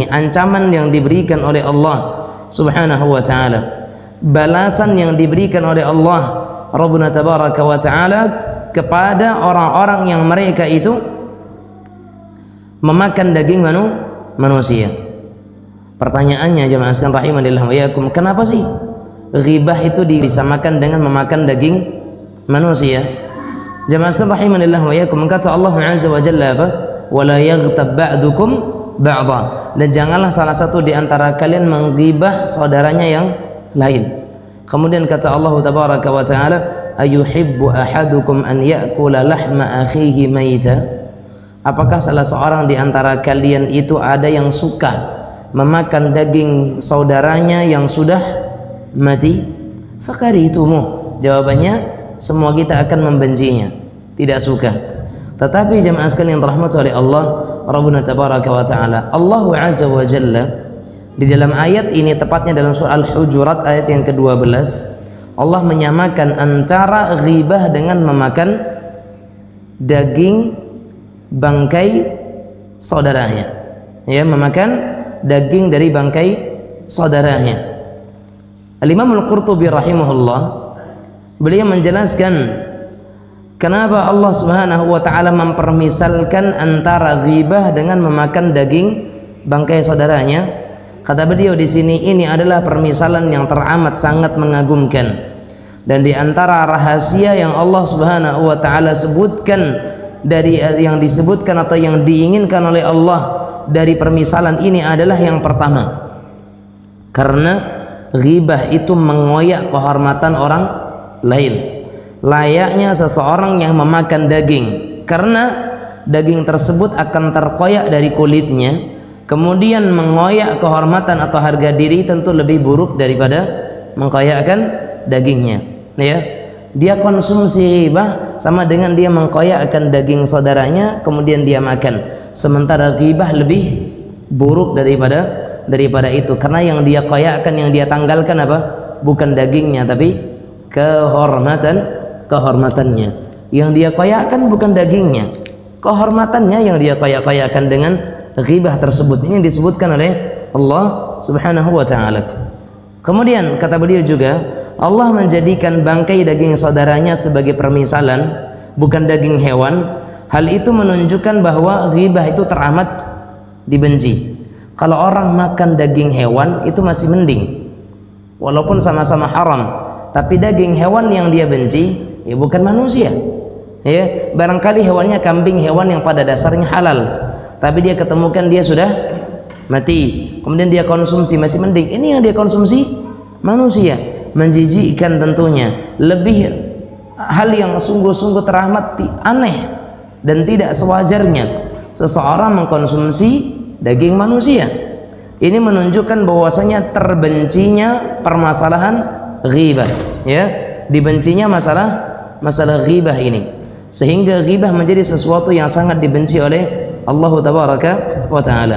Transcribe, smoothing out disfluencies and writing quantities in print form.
sini ancaman yang diberikan oleh Allah Subhanahu wa taala, balasan yang diberikan oleh Allah Rabbuna tabaraka wa taala kepada orang-orang yang mereka itu memakan daging manusia. Pertanyaannya jemaah sekalian rahimanillah wa iyyakum, kenapa sih ghibah itu disamakan dengan memakan daging manusia? Jemaah sekalian rahimanillah wa iyyakum, kata Allah azza wa jalla apa? Wala yaghtab ba'dukum ba'dha, dan janganlah salah satu di antara kalian menggibah saudaranya yang lain. Kemudian kata Allah tabaraka wa taala, ayuhibbu ahadukum an ya'kula lahma akhihi maita, apakah salah seorang di antara kalian itu ada yang suka memakan daging saudaranya yang sudah mati? Fakarihtumu, jawabannya semua kita akan membencinya, tidak suka. Tetapi jemaah sekalian yang dirahmati oleh Allah Rabbuna tabaraka wa taala, Allah azza wa jalla di dalam ayat ini, tepatnya dalam surah Al-Hujurat ayat yang ke-12, Allah menyamakan antara ghibah dengan memakan daging bangkai saudaranya, ya, memakan daging dari bangkai saudaranya. Al-Imam Al-Qurtubi rahimahullah, beliau menjelaskan kenapa Allah Subhanahu wa taala mempermisalkan antara ghibah dengan memakan daging bangkai saudaranya. Kata beliau di sini, ini adalah permisalan yang teramat sangat mengagumkan, dan di antara rahasia yang Allah Subhanahu wa taala sebutkan dari yang disebutkan atau yang diinginkan oleh Allah dari permisalan ini adalah yang pertama, karena ghibah itu mengoyak kehormatan orang lain. Layaknya seseorang yang memakan daging, karena daging tersebut akan terkoyak dari kulitnya, kemudian mengoyak kehormatan atau harga diri, tentu lebih buruk daripada mengkoyakkan dagingnya, ya. Dia konsumsi ghibah sama dengan dia mengkoyakkan daging saudaranya kemudian dia makan, sementara ghibah lebih buruk daripada itu, karena yang dia koyakkan, yang dia tanggalkan apa? Bukan dagingnya tapi kehormatannya. Yang dia koyakkan bukan dagingnya, kehormatannya yang dia koyak-koyakkan dengan ghibah tersebut. Ini disebutkan oleh Allah Subhanahu wa taala. Kemudian kata beliau juga, Allah menjadikan bangkai daging saudaranya sebagai permisalan, bukan daging hewan. Hal itu menunjukkan bahwa ghibah itu teramat dibenci. Kalau orang makan daging hewan itu masih mending, walaupun sama-sama haram, tapi daging hewan yang dia benci ya bukan manusia, ya. Barangkali hewannya kambing, hewan yang pada dasarnya halal, tapi dia ketemukan dia sudah mati, kemudian dia konsumsi, masih mending. Ini yang dia konsumsi manusia, menjijikkan tentunya. Lebih hal yang sungguh-sungguh teramat aneh dan tidak sewajarnya seseorang mengkonsumsi daging manusia. Ini menunjukkan bahwasanya terbencinya permasalahan ghibah, ya, dibencinya masalah ghibah ini, sehingga ghibah menjadi sesuatu yang sangat dibenci oleh Allah tabaraka wa taala.